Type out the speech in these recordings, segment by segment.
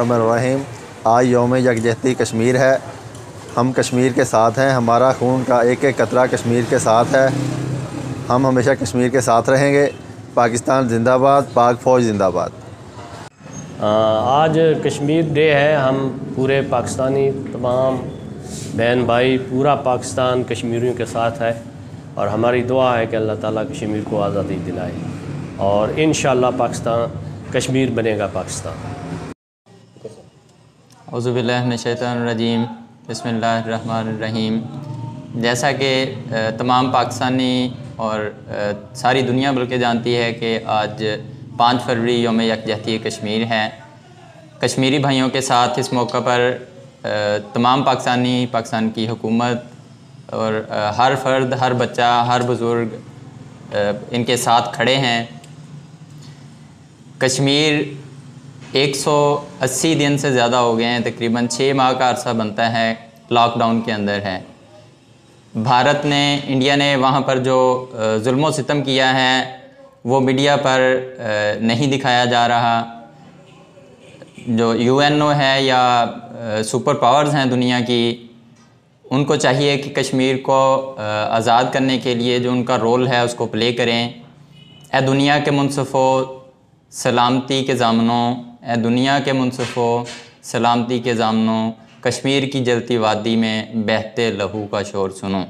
الرحیم آج یوم یکجہتی کشمیر ہے۔ ہم کشمیر کے ساتھ ہیں، ہمارا خون کا ایک ایک قطرہ کشمیر کے ساتھ ہے۔ ہم ہمیشہ کشمیر کے ساتھ رہیں گے۔ پاکستان زندہ باد، پاک فوج زندہ باد۔ آج کشمیر ڈے ہے۔ ہم پورے پاکستانی تمام بہن بھائی، پورا پاکستان کشمیریوں کے ساتھ ہے، اور ہماری دعا ہے کہ اللہ تعالیٰ کشمیر کو آزادی دلائے، اور انشاءاللہ کشمیر بنے گا پاکستان۔ اعوذ باللہ من الشیطان الرجیم، بسم اللہ الرحمن الرحیم۔ جیسا کہ تمام پاکستانی اور ساری دنیا بلکہ جانتی ہے کہ آج 5 فروری یوم یکجہتی کشمیر ہے۔ کشمیری بھائیوں کے ساتھ اس موقع پر تمام پاکستان کی حکومت اور ہر فرد، ہر بچہ، ہر بزرگ ان کے ساتھ کھڑے ہیں۔ کشمیر 180 دن سے زیادہ ہو گئے ہیں، تقریباً 6 ماہ کا عرصہ بنتا ہے، لاک ڈاؤن کے اندر ہے۔ انڈیا نے وہاں پر جو ظلم و ستم کیا ہے وہ میڈیا پر نہیں دکھایا جا رہا۔ جو UNO ہے یا سپر پاورز ہیں دنیا کی، ان کو چاہیے کہ کشمیر کو آزاد کرنے کے لیے جو ان کا رول ہے اس کو پلے کریں۔ اے دنیا کے منصفو سلامتی کے ضامنوں، اے دنیا کے منصفو سلامتی کے ضامنوں، کشمیر کی جلتی وادی میں بہتے لہو کا شور سنو۔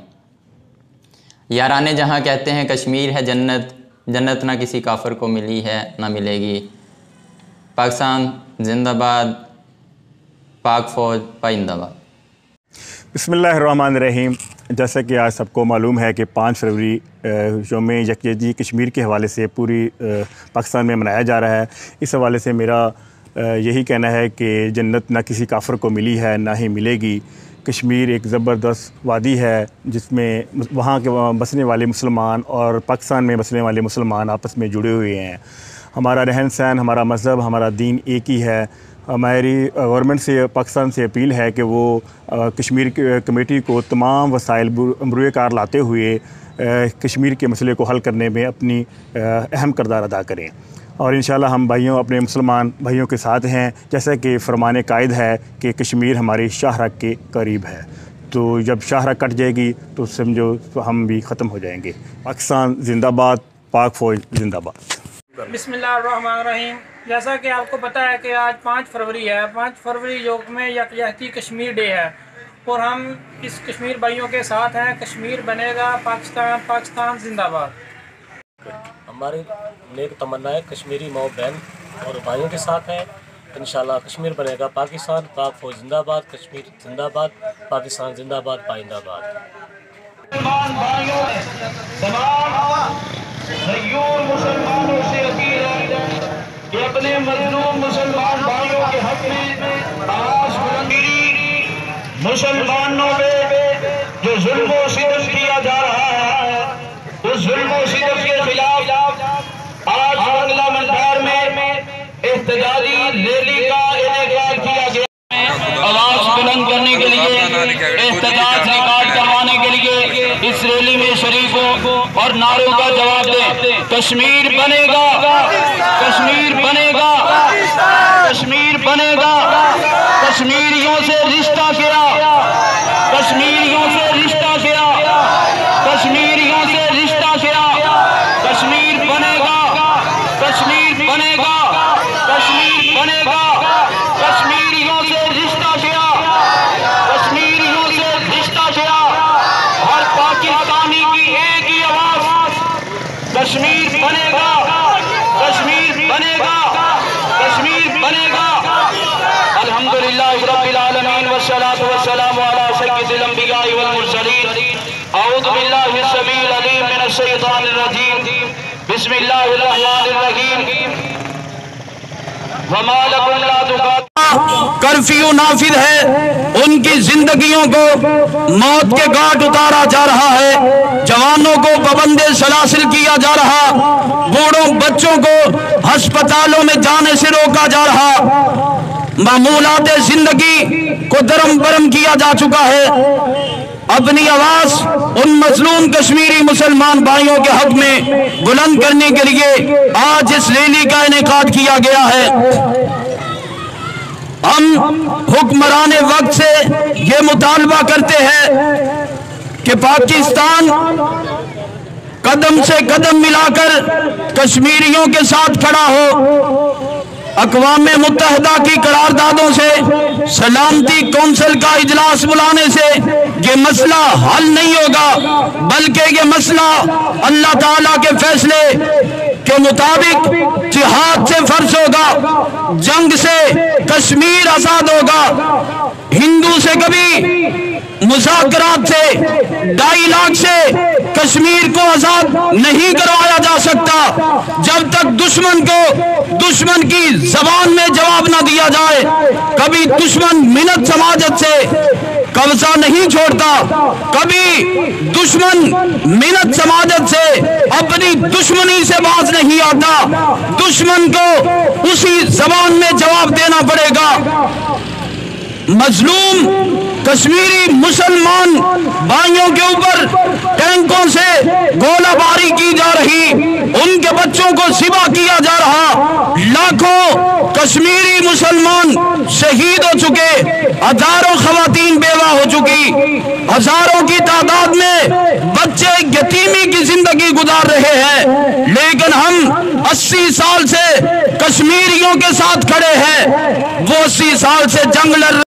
یارانے جہاں کہتے ہیں کشمیر ہے جنت، جنت نہ کسی کافر کو ملی ہے نہ ملے گی۔ پاکستان زندہ باد، پاک فوج پائندہ باد۔ بسم اللہ الرحمن الرحیم۔ جیسا کہ آج سب کو معلوم ہے کہ 5 فروری یوم یکجہتی کشمیر کے حوالے سے پوری پاکستان میں منایا جا رہا ہے۔ اس حوالے سے میرا یہی کہنا ہے کہ جنت نہ کسی کافر کو ملی ہے نہ ہی ملے گی۔ کشمیر ایک زبردست وادی ہے جس میں وہاں کے بسنے والے مسلمان اور پاکستان میں بسنے والے مسلمان آپس میں جڑے ہوئے ہیں۔ ہمارا رہن سہن، ہمارا مذہب، ہمارا دین ایک ہی ہے۔ ہماری گورنمنٹ سے، پاکستان سے اپیل ہے کہ وہ کشمیر کمیٹی کو تمام وسائل بروئے کار لاتے ہوئے کشمیر کے مسئلے کو حل کرنے میں اپنی اہم کردار ادا کریں، اور انشاءاللہ ہم بھائیوں، اپنے مسلمان بھائیوں کے ساتھ ہیں۔ جیسا کہ فرمان قائد ہے کہ کشمیر ہماری شاہراہ کے قریب ہے، تو جب شاہراہ کٹ جائے گی تو سمجھو تو ہم بھی ختم ہو جائیں گے۔ پاکستان زندہ باد، پاک فوج زندہ باد۔ بسم اللہ الرحمن الرحیم۔ جیسا کہ آپ کو پتہ ہے کہ آج 5 فروری ہے۔ 5 فروری یوم یکجہتی کشمیر ڈے ہے، اور ہم اس کشمیر بھائیوں کے ساتھ ہیں۔ کشمیر بنے گا پاکستان، پاکستان زندہ باد۔ ہماری نیک تمنا ہے کشمیری ماؤ بہن اور بھائیوں کے ساتھ ہیں۔ انشاءاللہ کشمیر بنے گا پاکستان، پاک فوج زندہ باد، کشمیر زندہ باد، پاکستان زندہ باد، پائندہ باد۔ غیور مسلمانوں سے اپیل ہے کہ اپنے مظلوم مسلمان بھائیوں کے حق میں آواز بلندی۔ مسلمانوں پہ جو ظلم و ستم کیا جا رہا ہے، اس ظلم و ستم کے خلاف آج بنگلہ مندار میں احتجاجی ریلی کا انعقاد کیا گیا۔ آواز بلند کرنے کے لیے، احتجاج ریکارڈ کروانے کے لیے اس ریلی میں شریک ہو اور نعروں کا جواب دیں۔ کشمیر بنے گا، کشمیر بنے گا، کشمیر بنے گا۔ کشمیریوں سے رشتہ کیا، کشمیریوں سے رشتہ کیا، کشمیریوں سے رشتہ کیا۔ کشمیر بنے گا، کشمیر بنے گا، کشمیر بنے گا۔ کشمیریوں سے رشتہ کیا، کشمیریوں سے رشتہ کیا۔ ہر پاکستانی کی ایک ہی آواز، کشمیر بنے گا، کشمیر بنے گا، کشمیر بنے گا۔ الحمدللہ رب العالمین والصلاة والسلام علی سید الانبیاء والمرسلین۔ اعوذ باللہ السمیع العلیم من الشیطان الرجیم، بسم اللہ الرحمن الرحیم۔ وما لکم لا تقاتلون۔ کرفیو نافذ ہے، ان کی زندگیوں کو موت کے گھاٹ اتارا جا رہا ہے، جوانوں کو پابند سلاسل کیا جا رہا، بوڑھوں بچوں کو ہسپتالوں میں جانے سے روکا جا رہا، معمولات زندگی کو درم برم کیا جا چکا ہے۔ اپنی آواز ان مظلوم کشمیری مسلمان بھائیوں کے حق میں بلند کرنے کے لیے آج اس ریلی کا انعقاد کیا گیا ہے۔ ہم حکمران وقت سے یہ مطالبہ کرتے ہیں کہ پاکستان قدم سے قدم ملا کر کشمیریوں کے ساتھ کھڑا ہو. اقوام متحدہ کی قراردادوں سے، سلامتی کونسل کا اجلاس بلانے سے یہ مسئلہ حل نہیں ہوگا، بلکہ یہ مسئلہ اللہ تعالیٰ کے فیصلے کے مطابق جہاد سے فرض ہوگا، جنگ سے کشمیر آزاد ہوگا. ہندو سے کبھی مذاکرات سے 2.5 لاکھ سے کشمیر کو آزاد نہیں کروایا جا سکتا جب تک دشمن کو دشمن کی زبان میں جواب نہ دیا جائے. کبھی دشمن منت سماجت سے قبضہ نہیں چھوڑتا، کبھی دشمن منت سماجت سے اپنی دشمنی سے باز نہیں آتا. دشمن کو اسی زبان میں جواب دینا پڑے گا. مظلوم کشمیری مسلمان بھائیوں کے اوپر ٹینکوں سے گولہ باری کی جا رہی، ان کے بچوں کو ذبح کیا جا رہا، لاکھوں کشمیری مسلمان شہید ہو چکے، ہزاروں خواتین بیوہ ہو چکی، ہزاروں کی تعداد میں بچے یتیمی کی زندگی گزار رہے ہیں. لیکن ہم 80 سال سے کشمیریوں کے ساتھ کھڑے ہیں. وہ 80 سال سے جنگ لڑ